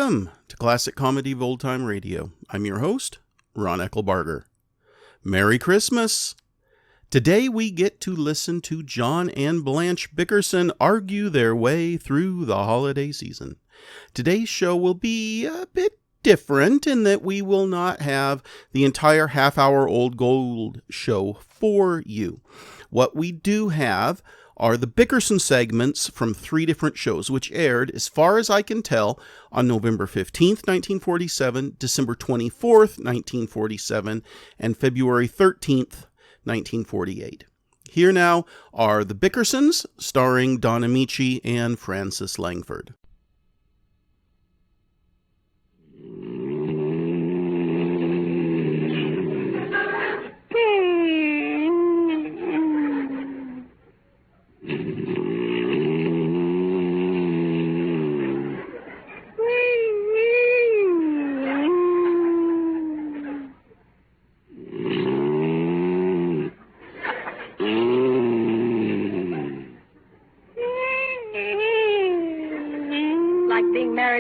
Welcome to Classic Comedy of Old Time Radio. I'm your host, Ron Eckelbarger. Merry Christmas! Today we get to listen to John and Blanche Bickerson argue their way through the holiday season. Today's show will be a bit different in that we will not have the entire half-hour Old Gold show for you. What we do have are the Bickerson segments from 3 different shows, which aired, as far as I can tell, on November 15th, 1947, December 24th, 1947, and February 13th, 1948. Here now are the Bickersons, starring Don Amici and Frances Langford.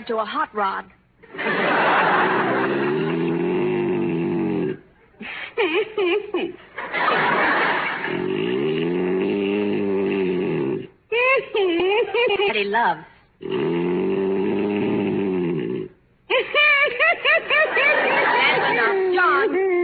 To a hot rod. That he loves.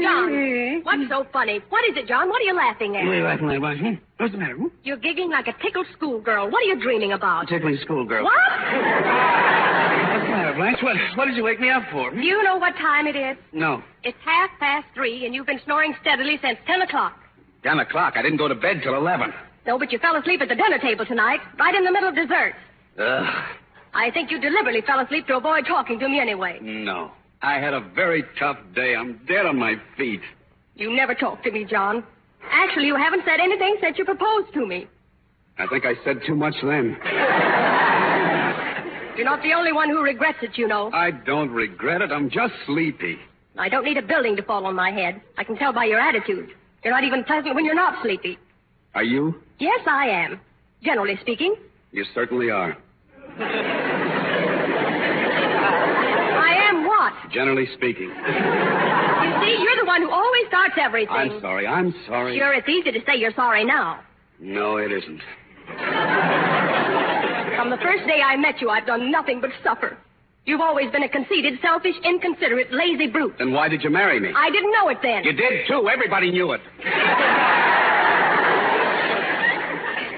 John, what's so funny? What is it, John? What are you laughing at? What are you laughing at, Blanche? What's the matter? You're giggling like a tickled schoolgirl. What are you dreaming about? Tickling schoolgirl. What? What's the matter, Blanche? What did you wake me up for? Do you know what time it is? No. It's 3:30, and you've been snoring steadily since 10 o'clock. 10 o'clock? I didn't go to bed till 11. No, but you fell asleep at the dinner table tonight, right in the middle of dessert. Ugh. I think you deliberately fell asleep to avoid talking to me anyway. No. I had a very tough day. I'm dead on my feet. You never talk to me, John. Actually, you haven't said anything since you proposed to me. I think I said too much then. You're not the only one who regrets it, you know. I don't regret it. I'm just sleepy. I don't need a building to fall on my head. I can tell by your attitude. You're not even pleasant when you're not sleepy. Are you? Yes, I am. Generally speaking. You certainly are. I am what? Generally speaking. You see, you're the one who always starts everything. I'm sorry. Sure, it's easy to say you're sorry now. No, it isn't. From the first day I met you, I've done nothing but suffer. You've always been a conceited, selfish, inconsiderate, lazy brute. Then why did you marry me? I didn't know it then. You did, too. Everybody knew it.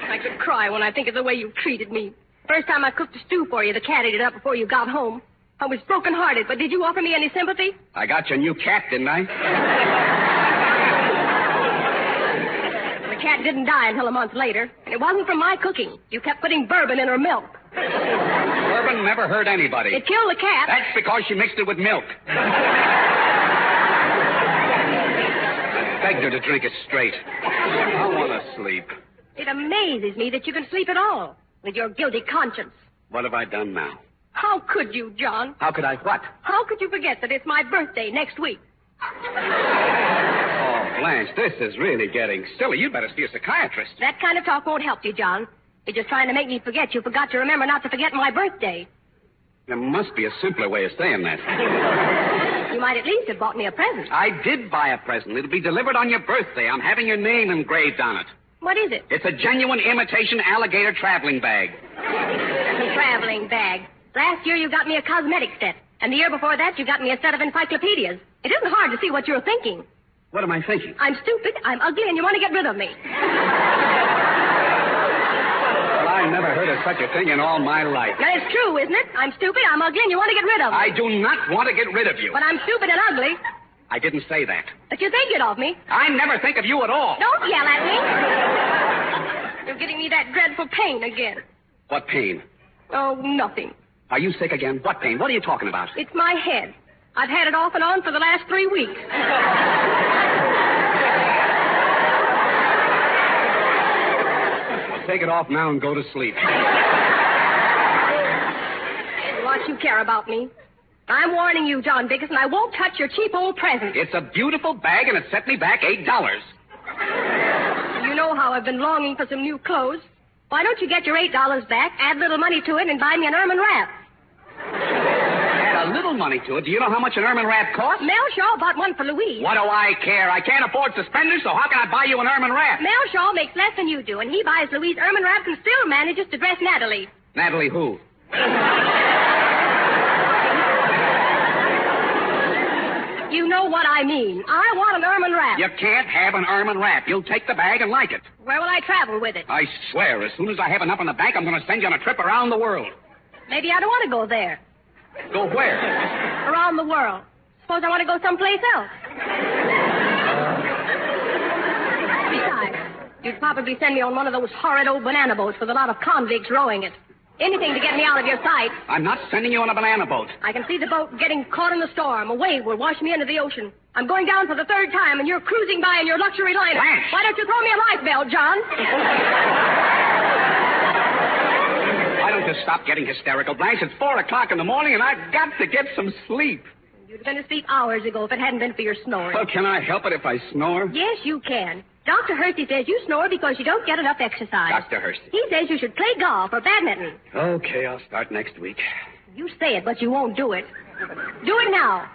I could cry when I think of the way you treated me. First time I cooked a stew for you, the cat ate it up before you got home. I was broken-hearted, but did you offer me any sympathy? I got your new cat, didn't I? The cat didn't die until a month later, and it wasn't from my cooking. You kept putting bourbon in her milk. Bourbon never hurt anybody. It killed the cat. That's because she mixed it with milk. I begged her to drink it straight. I want to sleep. It amazes me that you can sleep at all with your guilty conscience. What have I done now? How could you, John? How could I what? How could you forget that it's my birthday next week? Oh, Blanche, this is really getting silly. You'd better see a psychiatrist. That kind of talk won't help you, John. You're just trying to make me forget you forgot to remember not to forget my birthday. There must be a simpler way of saying that. You might at least have bought me a present. I did buy a present. It'll be delivered on your birthday. I'm having your name engraved on it. What is it? It's a genuine imitation alligator traveling bag. Traveling bag. Last year you got me a cosmetic set. And the year before that you got me a set of encyclopedias. It isn't hard to see what you're thinking. What am I thinking? I'm stupid, I'm ugly, and you want to get rid of me. Well, I never heard of such a thing in all my life. Now, it's true, isn't it? I'm stupid, I'm ugly, and you want to get rid of me. I do not want to get rid of you. But I'm stupid and ugly. I didn't say that. But you think it of me. I never think of you at all. Don't yell at me. You're giving me that dreadful pain again. What pain? Oh, nothing. Are you sick again? What pain? What are you talking about? It's my head. I've had it off and on for the last 3 weeks. Well, take it off now and go to sleep. What you care about me? I'm warning you, John Bickerson, I won't touch your cheap old present. It's a beautiful bag, and it set me back $8. You know how I've been longing for some new clothes. Why don't you get your $8 back, add a little money to it, and buy me an ermine wrap? Add a little money to it. Do you know how much an ermine wrap costs? Mel Shaw bought one for Louise. What do I care? I can't afford suspenders, so how can I buy you an ermine wrap? Mel Shaw makes less than you do, and he buys Louise ermine wraps and still manages to dress Natalie. Natalie who? You know what I mean. I want an ermine wrap. You can't have an ermine wrap. You'll take the bag and like it. Where will I travel with it? I swear, as soon as I have enough in the bank, I'm going to send you on a trip around the world. Maybe I don't want to go there. Go where? Around the world. Suppose I want to go someplace else. Besides, you'd probably send me on one of those horrid old banana boats with a lot of convicts rowing it. Anything to get me out of your sight. I'm not sending you on a banana boat. I can see the boat getting caught in the storm. A wave will wash me into the ocean. I'm going down for the third time, and you're cruising by in your luxury liner. Blanche! Why don't you throw me a life belt, John? Why don't you stop getting hysterical, Blanche? It's 4 o'clock in the morning, and I've got to get some sleep. You'd have been asleep hours ago if it hadn't been for your snoring. Well, can I help it if I snore? Yes, you can. Dr. Hersey says you snore because you don't get enough exercise. Dr. Hersey. He says you should play golf or badminton. Okay, I'll start next week. You say it, but you won't do it. Do it now.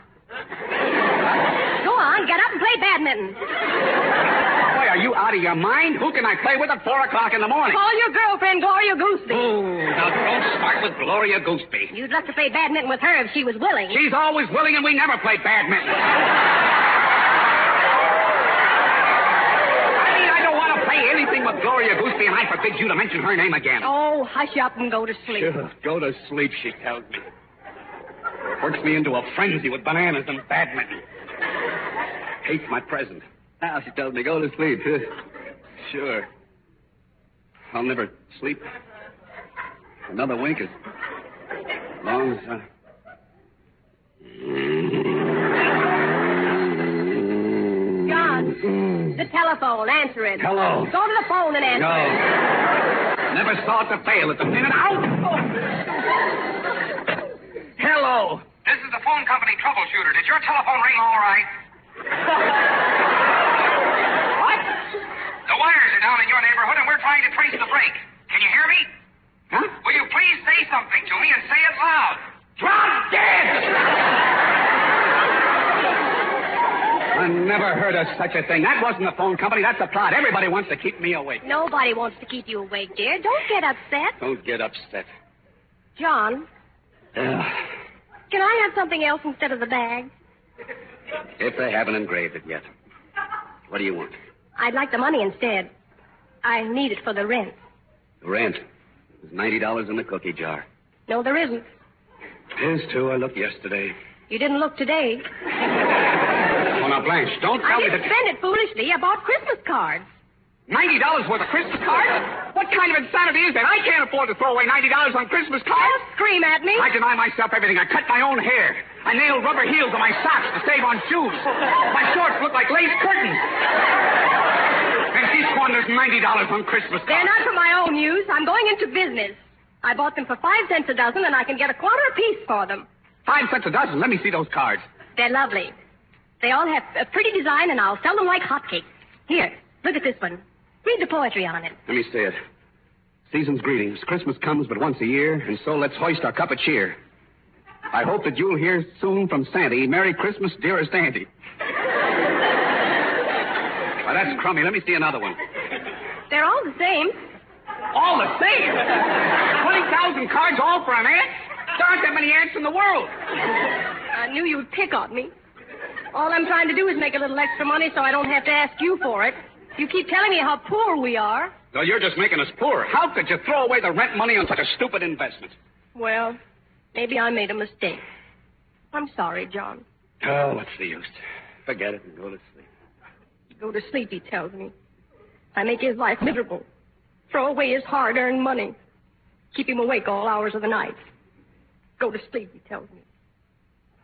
Go on, get up and play badminton. Boy, are you out of your mind? Who can I play with at 4 o'clock in the morning? Call your girlfriend, Gloria Gooseby. Oh, now don't start with Gloria Gooseby. You'd love to play badminton with her if she was willing. She's always willing, and we never play badminton. I don't want to play anything with Gloria Gooseby, and I forbid you to mention her name again. Oh, hush up and go to sleep. Sure, go to sleep, she tells me. Works me into a frenzy with bananas and badminton. Hates my present. Now she tells me go to sleep. Sure. I'll never sleep. Another wink as long as I... John, the telephone. Answer it. Hello. Go to the phone and answer it. No. Never thought to fail at the minute. Out! Hello. This is the phone company troubleshooter. Did your telephone ring all right? What? The wires are down in your neighborhood, and we're trying to trace the break. Can you hear me? Huh? Will you please say something to me and say it loud? Drop dead! I never heard of such a thing. That wasn't the phone company. That's a plot. Everybody wants to keep me awake. Nobody wants to keep you awake, dear. Don't get upset. Don't get upset. John, can I have something else instead of the bag? If they haven't engraved it yet. What do you want? I'd like the money instead. I need it for the rent. The rent. There's $90 in the cookie jar. No, there isn't. There's two. I looked yesterday. You didn't look today. Oh, now, Blanche, don't I tell me didn't that... spend it foolishly. I bought Christmas cards. $90 worth of Christmas cards? What kind of insanity is that? I can't afford to throw away $90 on Christmas cards. Don't scream at me. I deny myself everything. I cut my own hair. I nailed rubber heels on my socks to save on shoes. My shorts look like lace curtains. And she squanders $90 on Christmas cards. They're not for my own use. I'm going into business. I bought them for 5 cents a dozen, and I can get a quarter apiece for them. 5 cents a dozen. Let me see those cards. They're lovely. They all have a pretty design, and I'll sell them like hotcakes. Here, look at this one. Read the poetry on it. Let me see it. Season's greetings. Christmas comes but once a year, and so let's hoist our cup of cheer. I hope that you'll hear soon from Sandy. Merry Christmas, dearest Auntie. Why, that's crummy. Let me see another one. They're all the same. All the same? 20,000 cards all for an ant? There aren't that many ants in the world. I knew you'd pick on me. All I'm trying to do is make a little extra money so I don't have to ask you for it. You keep telling me how poor we are. No, you're just making us poor. How could you throw away the rent money on such a stupid investment? Well, maybe I made a mistake. I'm sorry, John. Oh, what's the use? Forget it and go to sleep. Go to sleep, he tells me. I make his life miserable. Throw away his hard-earned money. Keep him awake all hours of the night. Go to sleep, he tells me.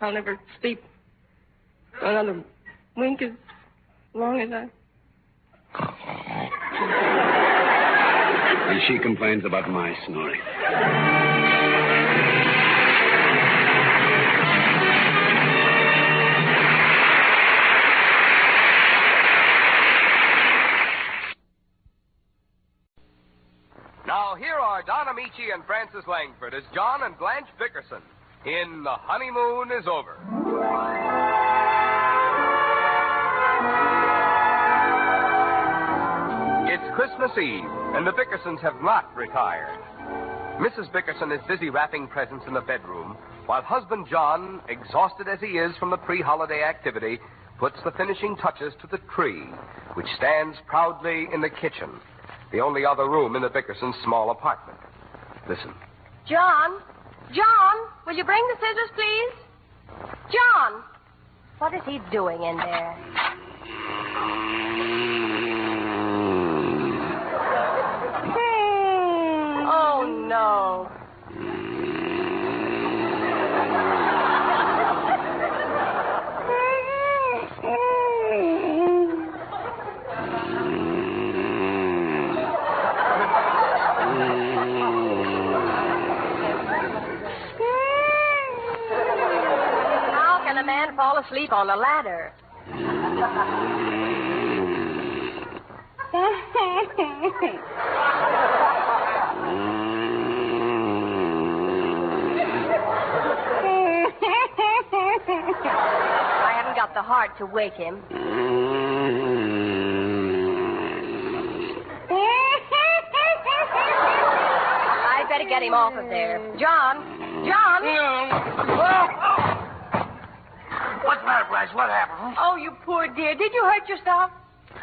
I'll never sleep another wink as long as I... And she complains about my snoring. Now, here are Don Amici and Francis Langford as John and Blanche Bickerson. in The Honeymoon is Over. It's Christmas Eve, and the Bickersons have not retired. Mrs. Bickerson is busy wrapping presents in the bedroom, while husband John, exhausted as he is from the pre-holiday activity, puts the finishing touches to the tree, which stands proudly in the kitchen, the only other room in the Bickersons' small apartment. Listen. John? John, will you bring the scissors, please? John! What is he doing in there? Oh, no. How can a man fall asleep on a ladder? I haven't got the heart to wake him. I'd better get him off of there. John? John? What's the matter, Blanche? What happened? Oh, you poor dear. Did you hurt yourself?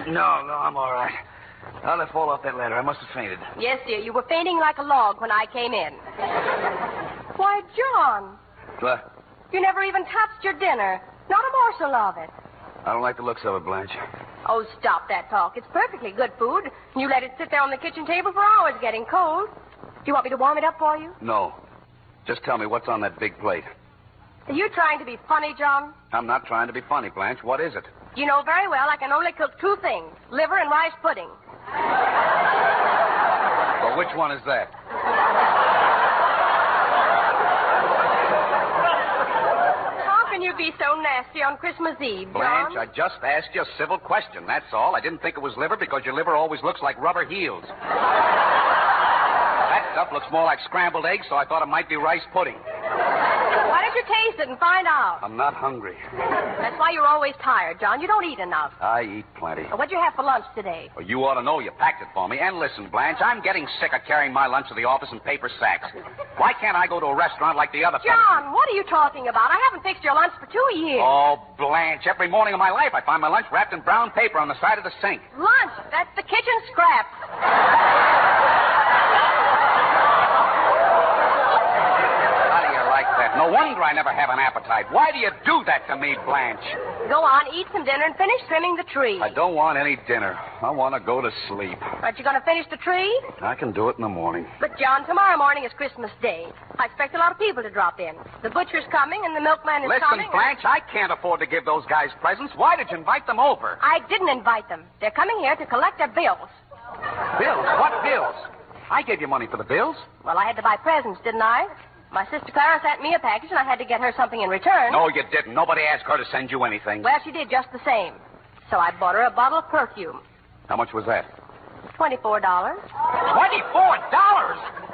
No, I'm all right. I let fall off that ladder. I must have fainted. Yes, dear. You were fainting like a log when I came in. Why, John, What? you never even touched your dinner. Not a morsel of it. I don't like the looks of it, Blanche. Oh, stop that talk. It's perfectly good food. You let it sit there on the kitchen table for hours getting cold. Do you want me to warm it up for you? No. Just tell me what's on that big plate. Are you trying to be funny, John? I'm not trying to be funny, Blanche. What is it? You know very well I can only cook two things, liver and rice pudding. Well, which one is that? How can you be so nasty on Christmas Eve, Blanche, John? I just asked you a civil question, that's all. I didn't think it was liver because your liver always looks like rubber heels. That stuff looks more like scrambled eggs, so I thought it might be rice pudding. Why don't you taste it and find out? I'm not hungry. That's why you're always tired, John. You don't eat enough. I eat plenty. What'd you have for lunch today? Well, you ought to know you packed it for me. And listen, Blanche, I'm getting sick of carrying my lunch to the office in paper sacks. Why can't I go to a restaurant like the other fellas? John, what are you talking about? I haven't fixed your lunch for 2 years. Oh, Blanche, every morning of my life I find my lunch wrapped in brown paper on the side of the sink. Lunch? That's the kitchen scraps. How do you like that? No wonder I never have an appetite. Why do you do that to me, Blanche? Go on, eat some dinner and finish trimming the tree. I don't want any dinner. I want to go to sleep. Aren't you going to finish the tree? I can do it in the morning. But, John, tomorrow morning is Christmas Day. I expect a lot of people to drop in. The butcher's coming and the milkman is Listen, coming. Blanche, I can't afford to give those guys presents. Why did you invite them over? I didn't invite them. They're coming here to collect their bills. Bills? What bills? I gave you money for the bills. Well, I had to buy presents, didn't I? My sister Clara sent me a package, and I had to get her something in return. No, you didn't. Nobody asked her to send you anything. Well, she did just the same. So I bought her a bottle of perfume. How much was that? $24. $24?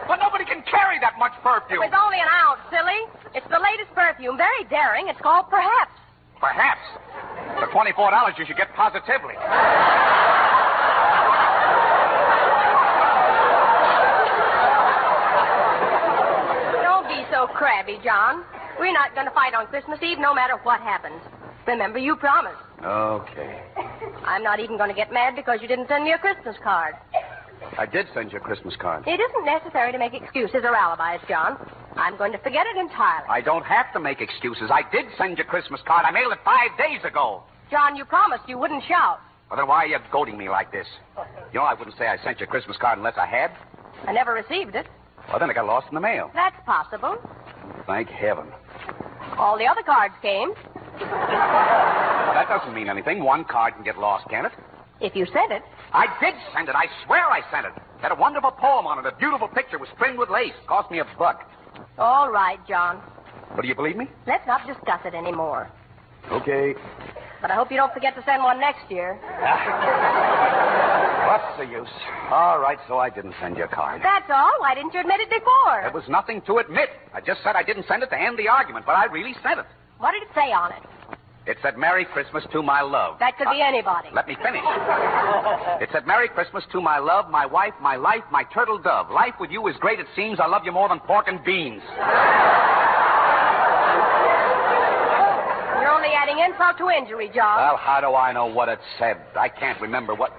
But nobody can carry that much perfume. It's only an ounce, silly. It's the latest perfume. Very daring. It's called Perhaps. Perhaps. For $24, you should get Positively. Don't be so crabby, John. We're not going to fight on Christmas Eve no matter what happens. Remember, you promised. Okay. I'm not even going to get mad because you didn't send me a Christmas card. I did send you a Christmas card. It isn't necessary to make excuses or alibis, John. I'm going to forget it entirely. I don't have to make excuses. I did send you a Christmas card. I mailed it 5 days ago. John, you promised you wouldn't shout. Well, then why are you goading me like this? You know, I wouldn't say I sent you a Christmas card unless I had. I never received it. Well, then it got lost in the mail. That's possible. Thank heaven. All the other cards came. Well, that doesn't mean anything. One card can get lost, can it? If you sent it. I did send it. I swear I sent it. Had a wonderful poem on it. A beautiful picture. Was trimmed with lace. Cost me $1. All right, John. But do you believe me? Let's not discuss it anymore. Okay. But I hope you don't forget to send one next year. What's the use? All right, so I didn't send you a card. That's all. Why didn't you admit it before? There was nothing to admit. I just said I didn't send it to end the argument, but I really sent it. What did it say on it? It said, Merry Christmas to my love. That could be anybody. Let me finish. It said, Merry Christmas to my love, my wife, my life, my turtle dove. Life with you is great, it seems. I love you more than pork and beans. You're only adding insult to injury, John. Well, how do I know what it said? I can't remember what...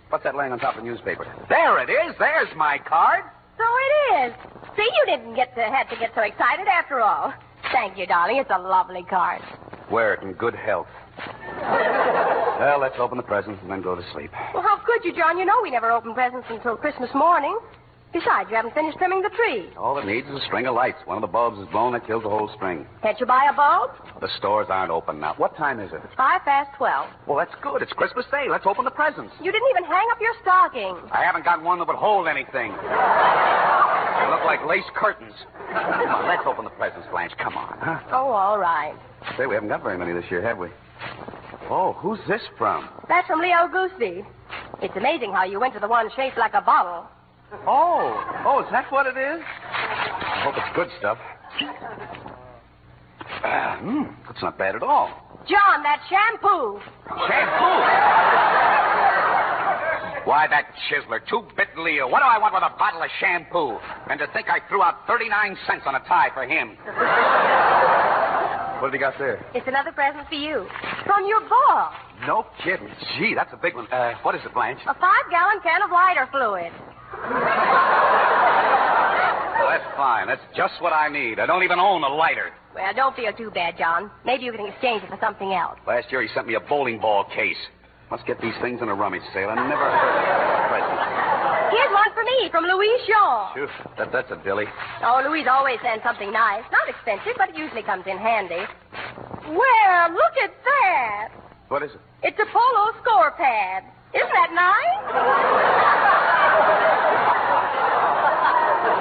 What's that laying on top of the newspaper? There it is. There's my card. So it is. See, you didn't have to get so excited after all. Thank you, darling. It's a lovely card. Wear it in good health. Well, let's open the presents and then go to sleep. Well, how could you, John? You know we never open presents until Christmas morning. Besides, you haven't finished trimming the tree. All it needs is a string of lights. One of the bulbs is blown, that kills the whole string. Can't you buy a bulb? The stores aren't open now. What time is it? 12:05. Well, that's good. It's Christmas Day. Let's open the presents. You didn't even hang up your stocking. I haven't got one that would hold anything. They look like lace curtains. Come on, let's open the presents, Blanche. Come on, huh? Oh, all right. Say, we haven't got very many this year, have we? Oh, who's this from? That's from Leo Gooseby. It's amazing how you went to the one shaped like a bottle. Oh, is that what it is? I hope it's good stuff. That's not bad at all. John, that shampoo. Shampoo? Why, that chiseler, two-bit Leo. What do I want with a bottle of shampoo? And to think I threw out 39 cents on a tie for him. What have you got there? It's another present for you. From your boss. No kidding. Gee, that's a big one. What is it, Blanche? A 5-gallon can of lighter fluid. Well, that's fine. That's just what I need. I don't even own a lighter. Well, don't feel too bad, John. Maybe you can exchange it for something else. Last year he sent me a bowling ball case. Must get these things in a rummage sale. I never heard of a present. Here's one for me from Louise Shaw. Phew, that's a dilly. Oh, Louise always sends something nice. Not expensive, but it usually comes in handy. Well, look at that. What is it? It's a polo score pad. Isn't that nice?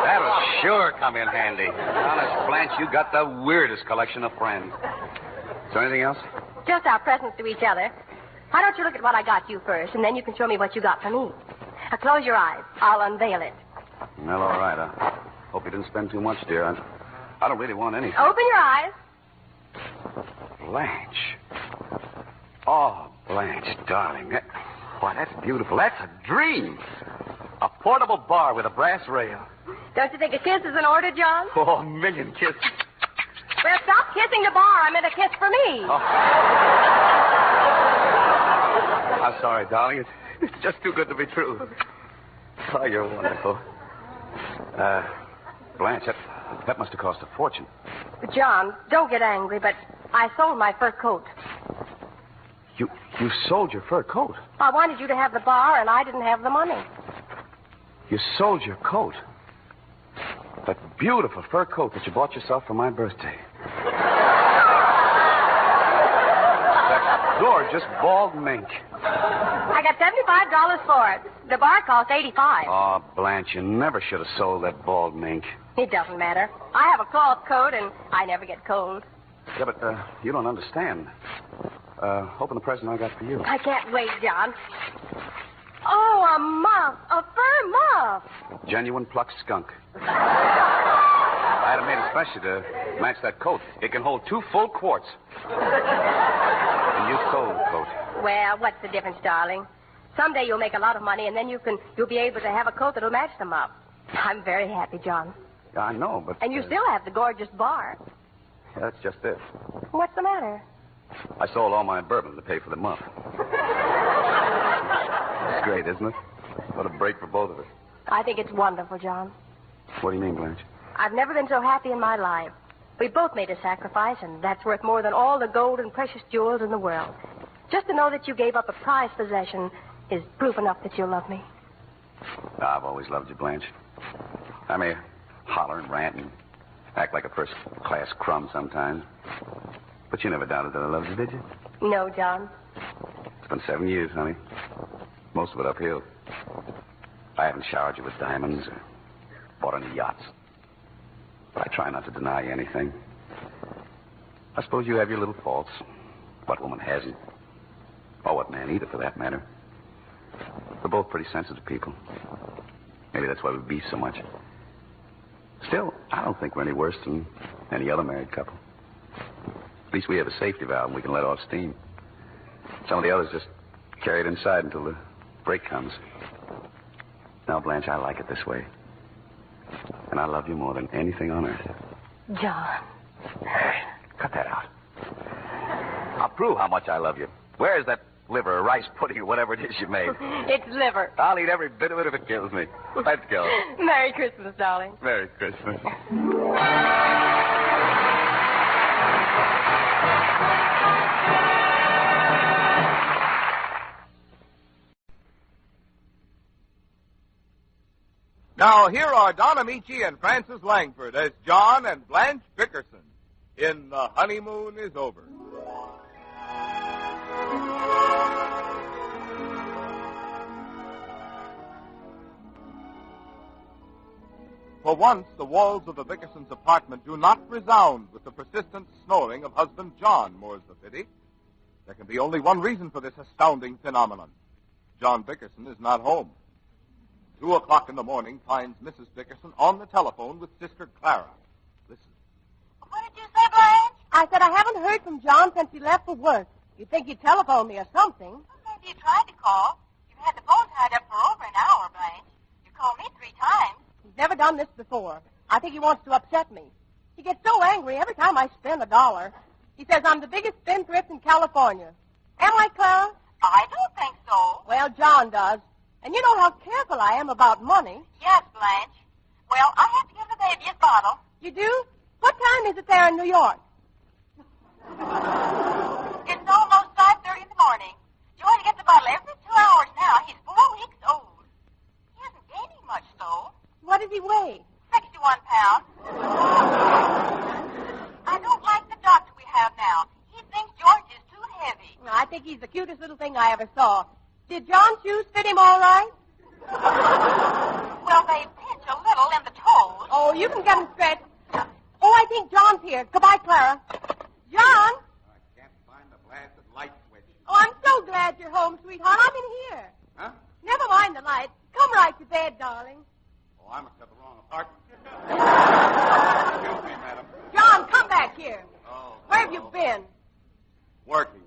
That'll sure come in handy. Honest, Blanche, you got the weirdest collection of friends. Is there anything else? Just our presents to each other. Why don't you look at what I got you first, and then you can show me what you got for me. Now, close your eyes. I'll unveil it. Well, all right. I hope you didn't spend too much, dear. I don't really want anything. Open your eyes. Blanche. Oh, Blanche, darling. Why, that's beautiful. That's a dream. A portable bar with a brass rail. Don't you think a kiss is in order, John? Oh, a million kisses. Well, stop kissing the bar. I meant a kiss for me. Oh. I'm sorry, darling. It's just too good to be true. Oh, you're wonderful. Blanche, that must have cost a fortune. John, don't get angry, but I sold my fur coat. You sold your fur coat? I wanted you to have the bar, and I didn't have the money. You sold your coat? That beautiful fur coat that you bought yourself for my birthday. That gorgeous bald mink. I got $75 for it. The bar cost $85. Oh, Blanche, you never should have sold that bald mink. It doesn't matter. I have a cloth coat, and I never get cold. Yeah, but you don't understand. Open the present I got for you. I can't wait, John. Oh, a muff. A fur muff. Genuine plucked skunk. I had it made especially to match that coat. It can hold 2 full quarts. And you sold the coat. Well, what's the difference, darling? Someday you'll make a lot of money, and then you'll be able to have a coat that'll match them up. I'm very happy, John. Yeah, I know, but... And you still have the gorgeous bar. Yeah, that's just it. What's the matter? I sold all my bourbon to pay for the muff. It's great, isn't it? What a break for both of us. I think it's wonderful, John. What do you mean, Blanche? I've never been so happy in my life. We both made a sacrifice, and that's worth more than all the gold and precious jewels in the world. Just to know that you gave up a prized possession is proof enough that you love me. I've always loved you, Blanche. I may holler and rant and act like a first-class crumb sometimes. But you never doubted that I loved you, did you? No, John. It's been 7 years, honey. Most of it uphill. I haven't showered you with diamonds or bought any yachts. But I try not to deny you anything. I suppose you have your little faults. What woman hasn't? Or what man either, for that matter. We're both pretty sensitive people. Maybe that's why we beef so much. Still, I don't think we're any worse than any other married couple. At least we have a safety valve and we can let off steam. Some of the others just carry it inside until the break comes. Now, Blanche, I like it this way. And I love you more than anything on earth. John. Cut that out. I'll prove how much I love you. Where's that liver or rice pudding or whatever it is you made? It's liver. I'll eat every bit of it if it kills me. Let's go. Merry Christmas, darling. Merry Christmas. Now, here are Don Amici and Francis Langford as John and Blanche Bickerson in The Honeymoon is Over. For once, the walls of the Bickersons' apartment do not resound with the persistent snoring of husband John, more's the pity. There can be only one reason for this astounding phenomenon. John Bickerson is not home. 2:00 in the morning finds Mrs. Bickerson on the telephone with Sister Clara. Listen. What did you say, Blanche? I said I haven't heard from John since he left for work. You'd think he'd telephone me or something. Well, maybe you tried to call. You've had the phone tied up for over an hour, Blanche. You called me 3 times. He's never done this before. I think he wants to upset me. He gets so angry every time I spend $1. He says I'm the biggest spendthrift in California. Am I, Clara? I don't think so. Well, John does. And you know how careful I am about money. Yes, Blanche. Well, I have to give the baby a bottle. You do? What time is it there in New York? It's almost 5:30 in the morning. You want to get the bottle every 2 hours now. He's 4 weeks old. He isn't gaining much, though. What does he weigh? 61 pounds. I don't like the doctor we have now. He thinks George is too heavy. I think he's the cutest little thing I ever saw. Did John's shoes fit him all right? Well, they pinch a little in the toes. Oh, you can get him stretched. Oh, I think John's here. Goodbye, Clara. John? I can't find the blasted light switch. Oh, I'm so glad you're home, sweetheart. I'm in here. Huh? Never mind the light. Come right to bed, darling. Oh, I must have the wrong apartment. Excuse me, madam. John, come back here. Oh. Where have you been? Working.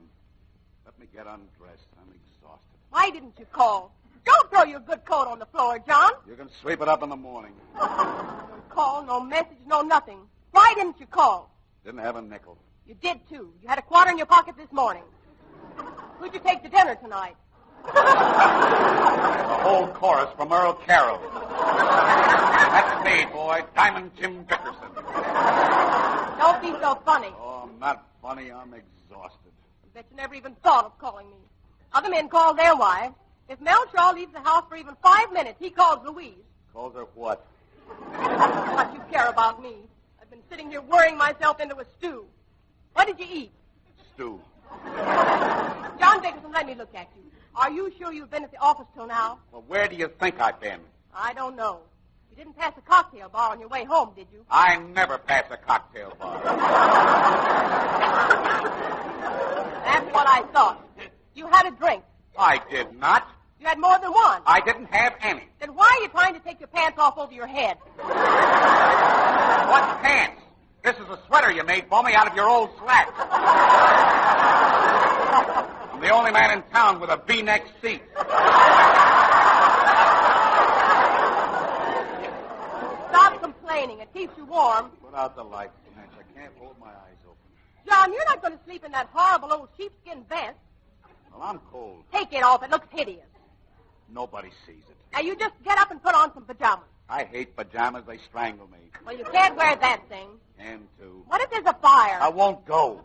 Let me get undressed. I'm exhausted. Why didn't you call? Don't throw your good coat on the floor, John. You can sweep it up in the morning. No call, no message, no nothing. Why didn't you call? Didn't have a nickel. You did, too. You had a quarter in your pocket this morning. Who'd you take to dinner tonight? The whole chorus from Earl Carroll. That's me, boy. Diamond Jim Bickerson. Don't be so funny. Oh, I'm not funny. I'm exhausted. I bet you never even thought of calling me. Other men call their wives. If Melshaw leaves the house for even 5 minutes, he calls Louise. Calls her what? What you care about me? I've been sitting here worrying myself into a stew. What did you eat? Stew. John Bickerson, let me look at you. Are you sure you've been at the office till now? Well, where do you think I've been? I don't know. You didn't pass a cocktail bar on your way home, did you? I never pass a cocktail bar. That's what I thought. You had a drink. I did not. You had more than one. I didn't have any. Then why are you trying to take your pants off over your head? What pants? This is a sweater you made for me out of your old slacks. I'm the only man in town with a V-neck seat. Stop complaining. It keeps you warm. Put out the lights, Blanche. I can't hold my eyes open. John, you're not going to sleep in that horrible old sheepskin vest. Well, I'm cold. Take it off. It looks hideous. Nobody sees it. Now, you just get up and put on some pajamas. I hate pajamas. They strangle me. Well, you can't wear that thing. And too. What if there's a fire? I won't go.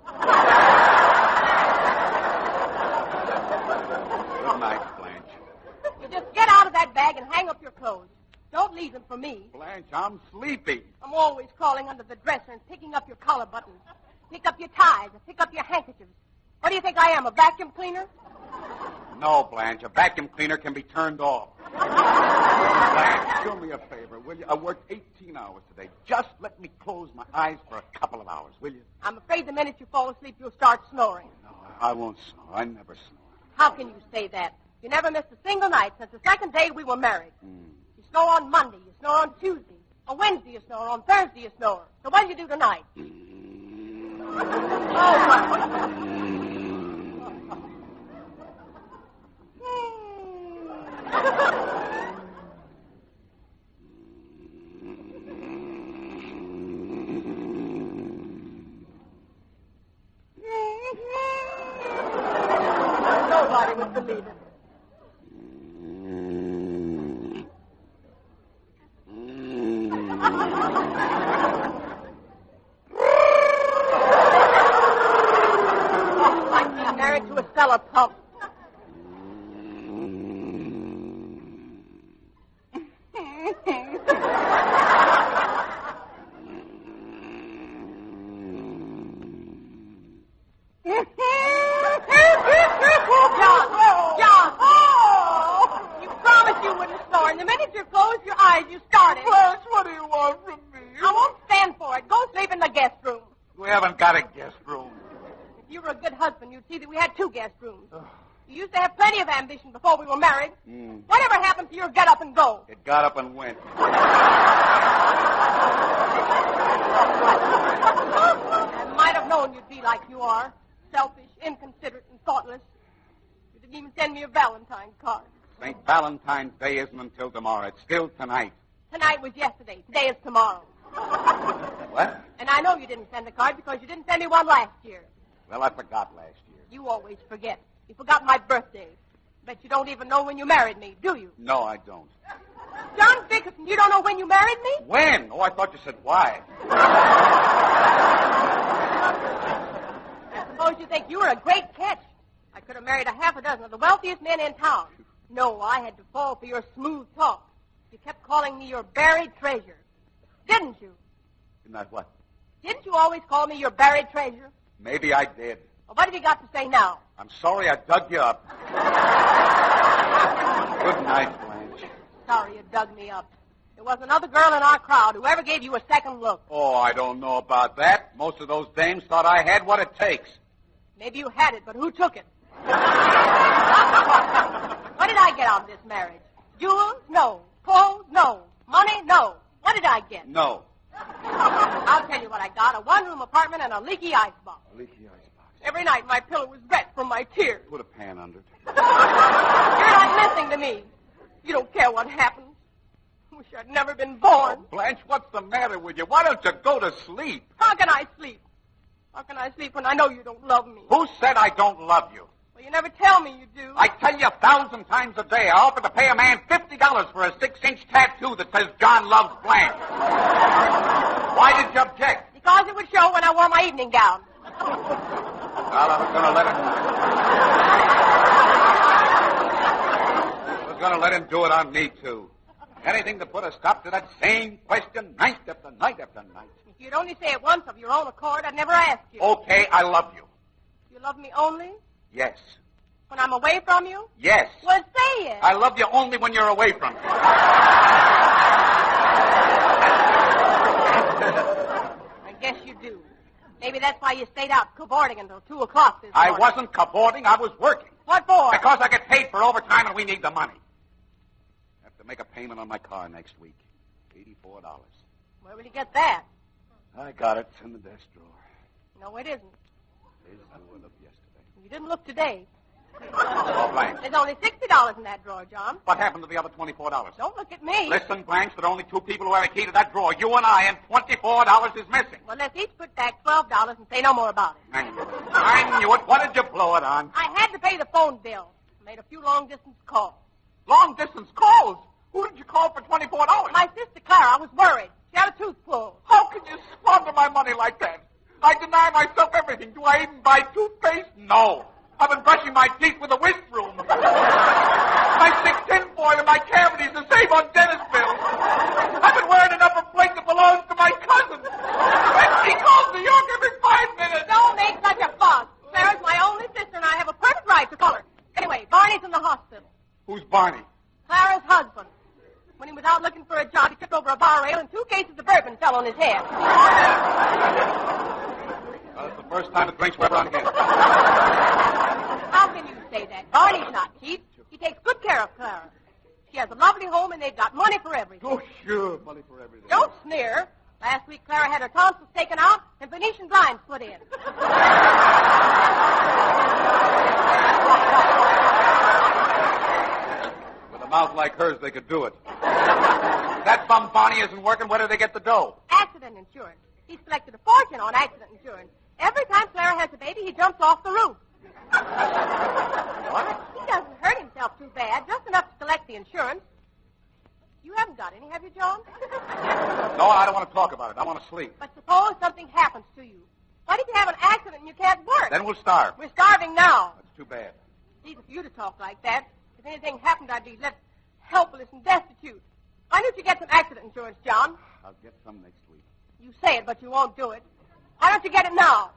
Good night, Blanche. You just get out of that bag and hang up your clothes. Don't leave them for me. Blanche, I'm sleepy. I'm always crawling under the dresser and picking up your collar buttons. Pick up your ties and pick up your handkerchiefs. What do you think I am, a vacuum cleaner? No, Blanche. A vacuum cleaner can be turned off. Blanche, do me a favor, will you? I worked 18 hours today. Just let me close my eyes for a couple of hours, will you? I'm afraid the minute you fall asleep, you'll start snoring. No, I won't snore. I never snore. How can you say that? You never missed a single night since the second day we were married. You snore on Monday, you snore on Tuesday. On Wednesday you snore, on Thursday you snore. So what did you do tonight? Nobody would believe it. Like being married to a cellar pump. Got a guest room. If you were a good husband, you'd see that we had 2 guest rooms. You used to have plenty of ambition before we were married. Whatever happened to your get up and go? It got up and went. I might have known you'd be like you are. Selfish, inconsiderate, and thoughtless. You didn't even send me a Valentine card. St. Valentine's Day isn't until tomorrow. It's still tonight. Tonight was yesterday. Today is tomorrow. What? And I know you didn't send a card because you didn't send me one last year. Well, I forgot last year. You always forget. You forgot my birthday. Bet you don't even know when you married me, do you? No, I don't. John Bickerson, you don't know when you married me? When? Oh, I thought you said why. I suppose you think you were a great catch. I could have married a half a dozen of the wealthiest men in town. No, I had to fall for your smooth talk. You kept calling me your buried treasure. Didn't you? Didn't I what? Didn't you always call me your buried treasure? Maybe I did. Well, what have you got to say now? I'm sorry I dug you up. Good night, Blanche. Sorry you dug me up. There was another girl in our crowd who ever gave you a second look. Oh, I don't know about that. Most of those dames thought I had what it takes. Maybe you had it, but who took it? What did I get out of this marriage? Jewels? No. Clothes? No. Money? No. What did I get? No. I'll tell you what I got. A one-room apartment and a leaky icebox. A leaky icebox. Every night my pillow was wet from my tears. Put a pan under it. You're not listening to me. You don't care what happens. Wish I'd never been born. Oh, Blanche, what's the matter with you? Why don't you go to sleep? How can I sleep? How can I sleep when I know you don't love me? Who said I don't love you? Well, you never tell me you do. I tell you 1,000 times a day, I offer to pay a man $50 for a 6-inch tattoo that says John loves Blanche. Why did you object? Because it would show when I wore my evening gown. Well, I was going to let him do it on me, too. Anything to put a stop to that same question night after night after night. If you'd only say it once of your own accord, I'd never ask you. Okay, I love you. You love me only? Yes. When I'm away from you? Yes. Well, say it. I love you only when you're away from me. I guess you do. Maybe that's why you stayed out cavorting until 2 o'clock this morning. I wasn't cavorting. I was working. What for? Because I get paid for overtime and we need the money. I have to make a payment on my car next week. $84. Where will you get that? I got it. It's in the desk drawer. No, it isn't. There's the one I looked yesterday. You didn't look today. Oh, Blanche. There's only $60 in that drawer, John. What happened to the other $24? Don't look at me. Listen, Blanche, there are only 2 people who have a key to that drawer. You and I, and $24 is missing. Well, let's each put back $12 and say no more about it. I knew it. What did you blow it on? I had to pay the phone bill. I made a few long-distance calls. Long-distance calls? Who did you call for $24? My sister, Clara. I was worried. She had a tooth pulled. How can you squander my money like that? I deny myself everything. Do I even buy toothpaste? No. I've been brushing my teeth with a whisk broom. I stick tinfoil in my cavities to save on dentist bills. I've been wearing an upper plate that belongs to my cousin. And she calls New York every 5 minutes. Don't make such a fuss. Clara's my only sister, and I have a perfect right to call her. Anyway, Barney's in the hospital. Who's Barney? Clara's husband. When he was out looking for a job, he tripped over a bar rail, and 2 cases of bourbon fell on his head. Well, it's the first time the drinks were ever on him. How can you say that? Barney's not cheap. He takes care of Clara. She has a lovely home, and they've got money for everything. Oh, sure, money for everything. Don't sneer. Last week, Clara had her tonsils taken out and Venetian blinds put in. With a mouth like hers, they could do it. That bum Barney isn't working. Where do they get the dough? Accident insurance. He's collected a fortune on accident insurance. Every time Clara has a baby, he jumps off the roof. What? He doesn't hurt himself too bad, just enough to collect the insurance. You haven't got any, have you, John? No, I don't want to talk about it. I want to sleep. But suppose something happens to you. What if you have an accident and you can't work? Then we'll starve. We're starving now. That's too bad. It's easy for you to talk like that. If anything happened, I'd be left helpless and destitute. Why don't you get some accident insurance, John? I'll get some next week. You say it, but you won't do it. Why don't you get it now?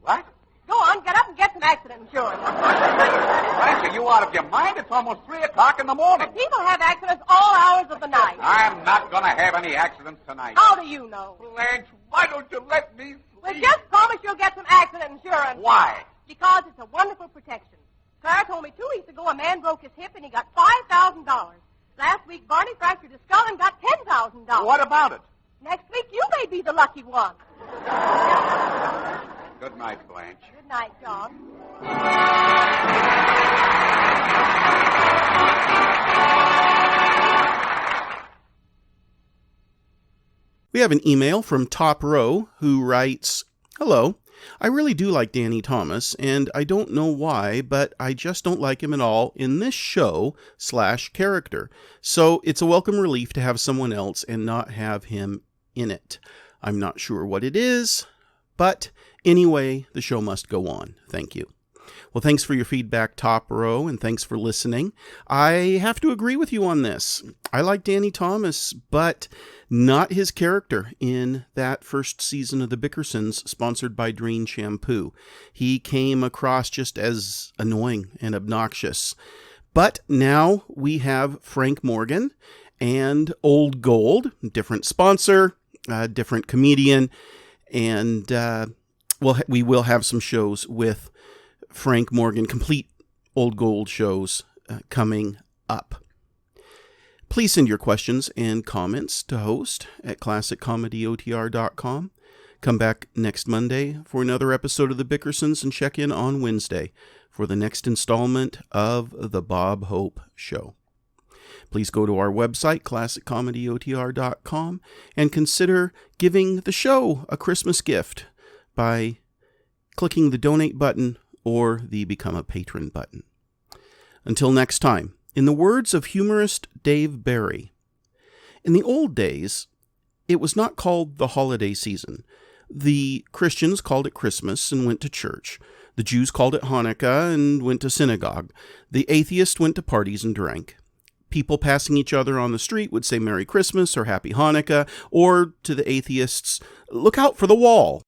What? Go on, get up and get some accident insurance. Frank, are you out of your mind? It's almost 3 o'clock in the morning. But people have accidents all hours of the night. I'm not going to have any accidents tonight. How do you know? Blanche, why don't you let me sleep? Well, just promise you'll get some accident insurance. Why? Because it's a wonderful protection. Clara told me 2 weeks ago a man broke his hip and he got $5,000. Last week, Barney fractured his skull and got $10,000. What about it? Next week, you may be the lucky one. Good night, Blanche. Good night, John. We have an email from Top Row who writes, "Hello. I really do like Danny Thomas, and I don't know why, but I just don't like him at all in this show/character. So it's a welcome relief to have someone else and not have him in it. I'm not sure what it is, but anyway, the show must go on. Thank you." Well, thanks for your feedback, Top Row, and thanks for listening. I have to agree with you on this. I like Danny Thomas, but not his character in that first season of the Bickersons, sponsored by Dreen Shampoo. He came across just as annoying and obnoxious. But now we have Frank Morgan and Old Gold, different sponsor, different comedian, and we will have some shows with Frank Morgan, complete Old Gold shows coming up. Please send your questions and comments to host at classiccomedyotr.com. Come back next Monday for another episode of The Bickersons and check in on Wednesday for the next installment of The Bob Hope Show. Please go to our website, classiccomedyotr.com, and consider giving the show a Christmas gift by clicking the donate button or the Become a Patron button. Until next time, in the words of humorist Dave Barry, in the old days, it was not called the holiday season. The Christians called it Christmas and went to church. The Jews called it Hanukkah and went to synagogue. The atheists went to parties and drank. People passing each other on the street would say Merry Christmas or Happy Hanukkah, or to the atheists, look out for the wall.